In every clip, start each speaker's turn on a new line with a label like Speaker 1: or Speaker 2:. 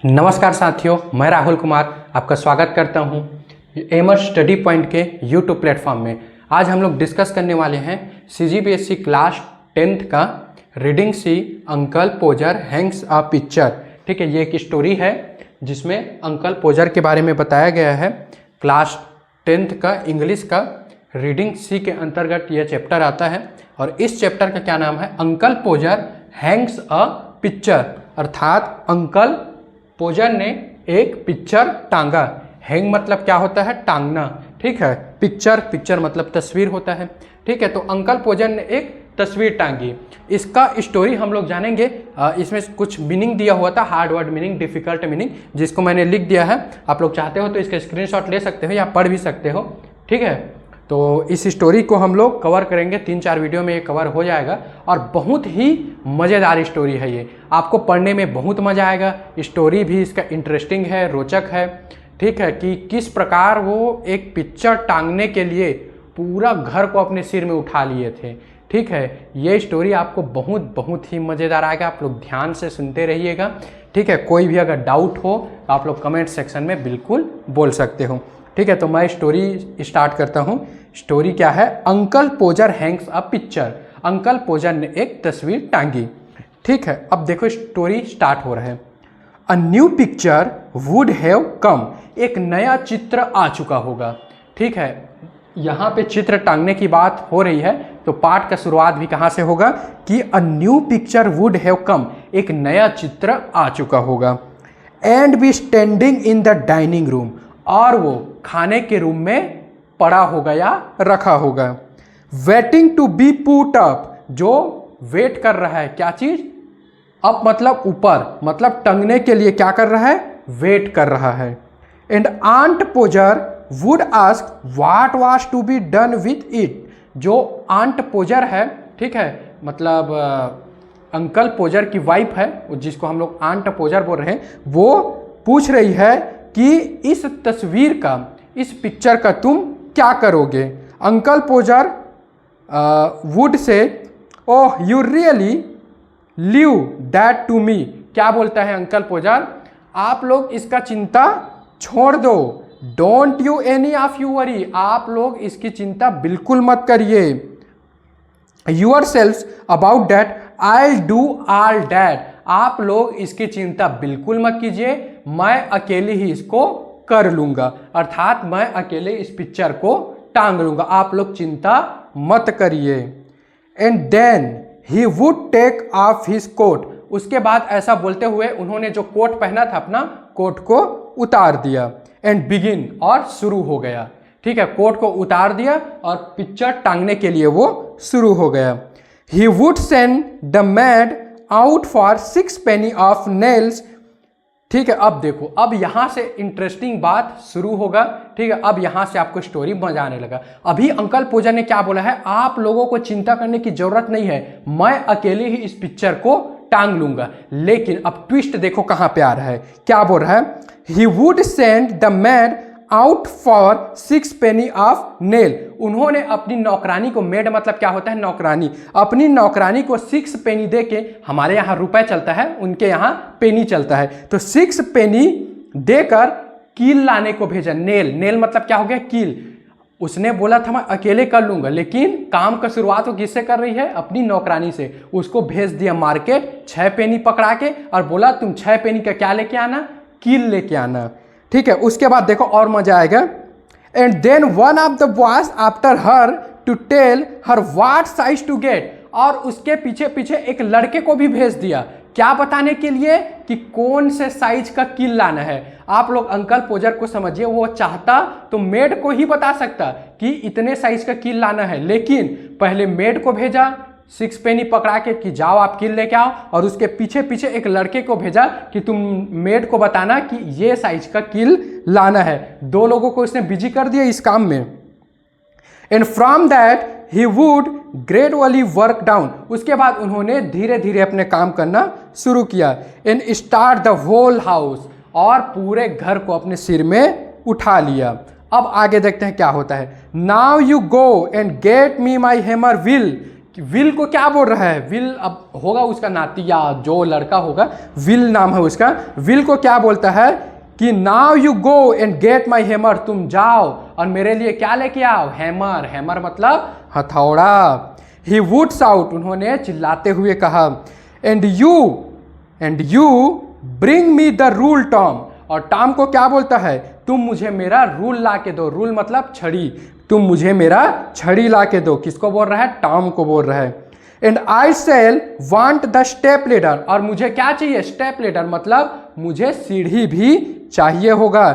Speaker 1: नमस्कार साथियों, मैं राहुल कुमार आपका स्वागत करता हूं एमर स्टडी पॉइंट के यूट्यूब प्लेटफॉर्म में। आज हम लोग डिस्कस करने वाले हैं सीजीपीएससी क्लास 10th का reading C uncle Podger hangs a picture. ठीक है, ये एक स्टोरी है जिसमें अंकल पोजर के बारे में बताया गया है। क्लास 10th का इंग्लिश का रीडिंग सी के अंतर्गत यह चैप्टर आता है और इस चैप्टर का क्या नाम है, uncle Podger hangs a picture, अर्थात अंकल पोजर ने एक पिक्चर टांगा। हैंग मतलब क्या होता है, टांगना। ठीक है, पिक्चर मतलब तस्वीर होता है। ठीक है, तो अंकल पोजर ने एक तस्वीर टांगी। इसका स्टोरी हम लोग जानेंगे। इसमें कुछ मीनिंग दिया हुआ था, hard word meaning, difficult meaning, जिसको मैंने लिख दिया है। आप लोग चाहते हो तो इसका स्क्रीनशॉट ले सकते हो या पढ़ भी सकते हो। ठीक है, तो इस स्टोरी को हम लोग कवर करेंगे, 3-4 वीडियो में ये कवर हो जाएगा और बहुत ही मज़ेदार स्टोरी है ये। आपको पढ़ने में बहुत मज़ा आएगा। स्टोरी भी इसका इंटरेस्टिंग है, रोचक है। ठीक है, कि किस प्रकार वो एक पिक्चर टांगने के लिए पूरा घर को अपने सिर में उठा लिए थे। ठीक है, ये स्टोरी आपको बहुत ही मज़ेदार आएगा। आप लोग ध्यान से सुनते रहिएगा। ठीक है, कोई भी अगर डाउट हो तो आप लोग कमेंट सेक्शन में बिल्कुल बोल सकते हो। ठीक है, तो मैं स्टोरी स्टार्ट करता हूँ। स्टोरी क्या है, uncle Podger hangs a picture. Uncle Podger ने एक तस्वीर टांगी। ठीक है, अब देखो स्टोरी स्टार्ट हो रहा है। A new picture would have come. एक नया चित्र आ चुका होगा। ठीक है, यहाँ पे चित्र टांगने की बात हो रही है तो पाठ का शुरुआत भी कहाँ से होगा कि a new picture would have come, एक नया चित्र आ चुका होगा। And B standing in the dining room, और वो खाने के रूम में पड़ा होगा या रखा होगा। Waiting to be put up, जो वेट कर रहा है, क्या चीज, अप मतलब ऊपर, मतलब टंगने के लिए क्या कर रहा है, वेट कर रहा है। And aunt Podger would ask what was to be done with it, जो आंट पोजर है, ठीक है, मतलब अंकल पोजर की वाइफ है, जिसको हम लोग आंट पोजर बोल रहे हैं, वो पूछ रही है कि इस तस्वीर का, इस पिक्चर का तुम क्या करोगे। Uncle Podger would say oh you really leave that to me. क्या बोलता है अंकल पोजर, आप लोग इसका चिंता छोड़ दो। Don't you any of you worry, आप लोग इसकी चिंता बिल्कुल मत करिए। Yourself about that, I do all that, आप लोग इसकी चिंता बिल्कुल मत कीजिए, मैं अकेले ही इसको कर लूंगा, अर्थात मैं अकेले इस पिक्चर को टांग लूंगा, आप लोग चिंता मत करिए। And then he would take off his coat, उसके बाद ऐसा बोलते हुए उन्होंने जो कोट पहना था अपना कोट को उतार दिया। एंड बिगिन, और शुरू हो गया। ठीक है, कोट को उतार दिया और पिक्चर टांगने के लिए वो शुरू हो गया। He would send the mad out for 6 penny of nails. ठीक है, अब देखो, अब यहां से इंटरेस्टिंग बात शुरू होगा। ठीक है, अब यहां से आपको स्टोरी मजा आने लगा। अभी अंकल पोजर ने क्या बोला है, आप लोगों को चिंता करने की जरूरत नहीं है, मैं अकेले ही इस पिक्चर को टांग लूंगा। लेकिन अब ट्विस्ट देखो कहां पे आ रहा है, क्या बोल रहा है, he would send the mad out for 6 penny of nail. उन्होंने अपनी नौकरानी को, मेड मतलब क्या होता है, नौकरानी, अपनी नौकरानी को 6 penny दे के, हमारे यहाँ रुपए चलता है, उनके यहाँ पेनी चलता है, तो 6 penny देकर कील लाने को भेजा। नेल मतलब क्या हो गया, कील। उसने बोला था मैं अकेले कर लूंगा, लेकिन काम का शुरुआत वो किससे कर रही है, अपनी नौकरानी से। उसको भेज दिया मार्केट 6 penny पकड़ा के और बोला तुम 6 penny का क्या लेके आना, कील लेके आना। ठीक है, उसके बाद देखो और मजा आएगा। And then one of the boys after her to tell her what size to get, और उसके पीछे पीछे एक लड़के को भी भेज दिया, क्या बताने के लिए कि कौन से साइज का कील लाना है। आप लोग अंकल पोजर को समझिए, वो चाहता तो मेड को ही बता सकता कि इतने साइज का कील लाना है, लेकिन पहले मेड को भेजा 6 penny पकड़ा के कि जाओ आप कील लेके आओ, और उसके पीछे पीछे एक लड़के को भेजा कि तुम मेड को बताना कि ये साइज का कील लाना है। 2 लोगों को इसने बिजी कर दिया इस काम में। And from that he would gradually work down, उसके बाद उन्होंने धीरे धीरे अपने काम करना शुरू किया। And start the whole house, और पूरे घर को अपने सिर में उठा लिया। अब आगे देखते हैं क्या होता है। Now you go and get me my hammer will, will को क्या बोल रहा है, विल अब होगा उसका नाती या जो लड़का होगा, विल नाम है उसका, विल को क्या बोलता है कि now you go and get my hammer, तुम जाओ और मेरे लिए क्या लेके आओ, हैमर। हैमर मतलब हथौड़ा। ही वुड शाउट, उन्होंने चिल्लाते हुए कहा, and you bring me the rule Tom, और टॉम को क्या बोलता है, तुम मुझे मेरा रूल ला के दो। रूल मतलब छड़ी, तुम मुझे मेरा छड़ी ला के दो। किसको बोल रहा है, टॉम को बोल रहा है। And I shall want the step ladder, और मुझे क्या चाहिए, स्टेप लेडर मतलब मुझे सीढ़ी भी चाहिए होगा।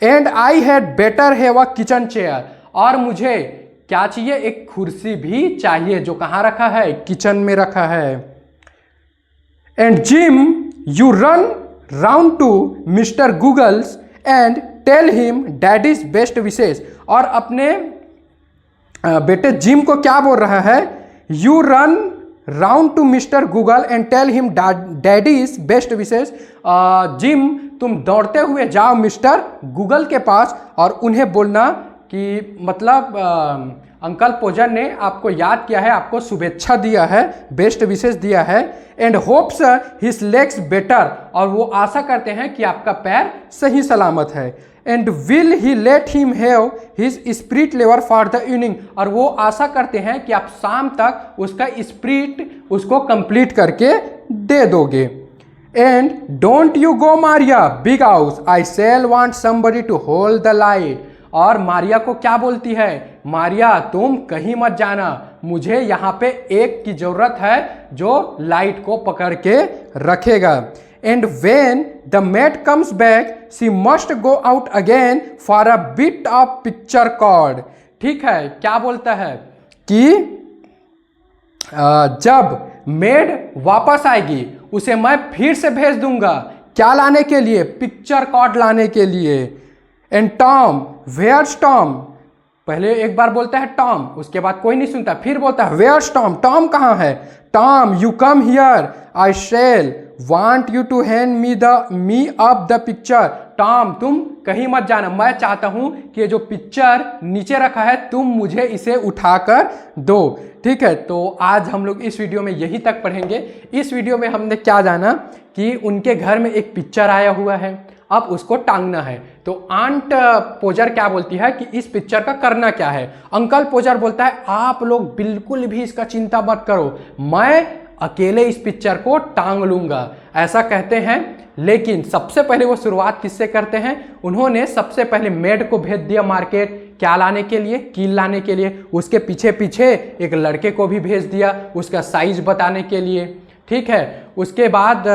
Speaker 1: And I had better have a kitchen chair, और मुझे क्या चाहिए, एक कुर्सी भी चाहिए, जो कहाँ रखा है, किचन में रखा है। And Jim you run round to Mr Goggles and tell him daddy's best wishes, और अपने बेटे जिम को क्या बोल रहा है, you run round to Mr Goggles and tell him daddy's best wishes. Jim तुम दौड़ते हुए जाओ मिस्टर गूगल के पास और उन्हें बोलना कि मतलब अंकल पोजर ने आपको याद किया है, आपको शुभेच्छा दिया है, बेस्ट विशेष दिया है। And hopes his legs better, और वो आशा करते हैं कि आपका पैर सही सलामत है। And will he let him have his spirit level for the evening, और वो आशा करते हैं कि आप शाम तक उसका स्पिरिट उसको कंप्लीट करके दे दोगे। And don't you go Maria big house, I shall want somebody to hold the light, और मारिया को क्या बोलती है, मारिया तुम कहीं मत जाना, मुझे यहाँ पे एक की जरूरत है जो लाइट को पकड़ के रखेगा। And when the maid comes back she must go out again for a bit of picture cord. ठीक है, क्या बोलता है कि जब मेड वापस आएगी उसे मैं फिर से भेज दूंगा, क्या लाने के लिए, पिक्चर कॉर्ड लाने के लिए। एंड टॉम वेयर्स टॉम, पहले एक बार बोलता है टॉम, उसके बाद कोई नहीं सुनता, फिर बोलता है वेयर्स टॉम, टॉम कहाँ है, Tom you come here I shall want you to hand me up the picture, Tom तुम कहीं मत जाना, मैं चाहता हूं कि जो पिक्चर नीचे रखा है तुम मुझे इसे उठाकर दो। ठीक है, तो आज हम लोग इस वीडियो में यही तक पढ़ेंगे। इस वीडियो में हमने क्या जाना कि उनके घर में एक पिक्चर आया हुआ है, अब उसको टांगना है। तो आंट पोजर क्या बोलती है कि इस पिक्चर का करना क्या है। अंकल पोजर बोलता है आप लोग बिल्कुल भी इसका चिंता मत करो, मैं अकेले इस पिक्चर को टांग लूंगा, ऐसा कहते हैं। लेकिन सबसे पहले वो शुरुआत किससे करते हैं, उन्होंने सबसे पहले मेड को भेज दिया मार्केट, क्या लाने के लिए, कील लाने के लिए। उसके पीछे पीछे एक लड़के को भी भेज दिया उसका साइज बताने के लिए। ठीक है, उसके बाद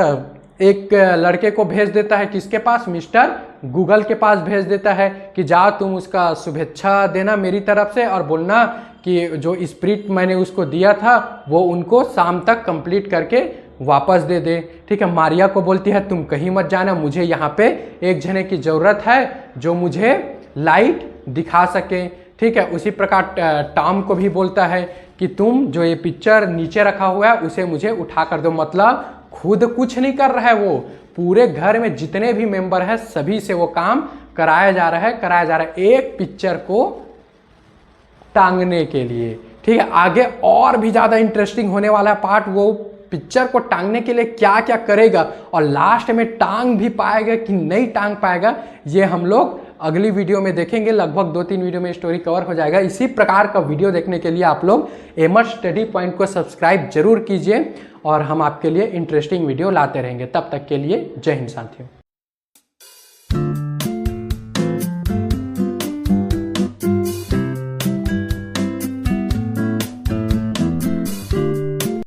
Speaker 1: एक लड़के को भेज देता है किसके पास, मिस्टर गूगल के पास भेज देता है कि जाओ तुम उसका शुभेच्छा देना मेरी तरफ से और बोलना कि जो स्पिरिट मैंने उसको दिया था वो उनको शाम तक कंप्लीट करके वापस दे दे। ठीक है, मारिया को बोलती है तुम कहीं मत जाना, मुझे यहाँ पे एक जने की ज़रूरत है जो मुझे लाइट दिखा सके। ठीक है, उसी प्रकार टॉम को भी बोलता है कि तुम जो ये पिक्चर नीचे रखा हुआ है उसे मुझे उठा कर दो। मतलब खुद कुछ नहीं कर रहा है, वो पूरे घर में जितने भी मेंबर हैं सभी से वो काम कराया जा रहा है एक पिक्चर को टांगने के लिए। ठीक है, आगे और भी ज़्यादा इंटरेस्टिंग होने वाला है पार्ट, वो पिक्चर को टांगने के लिए क्या क्या करेगा और लास्ट में टांग भी पाएगा कि नहीं टांग पाएगा, ये हम लोग अगली वीडियो में देखेंगे। लगभग 2-3 वीडियो में स्टोरी कवर हो जाएगा। इसी प्रकार का वीडियो देखने के लिए आप लोग एमर्स स्टडी पॉइंट को सब्सक्राइब जरूर कीजिए और हम आपके लिए इंटरेस्टिंग वीडियो लाते रहेंगे। तब तक के लिए जय हिंद साथियों।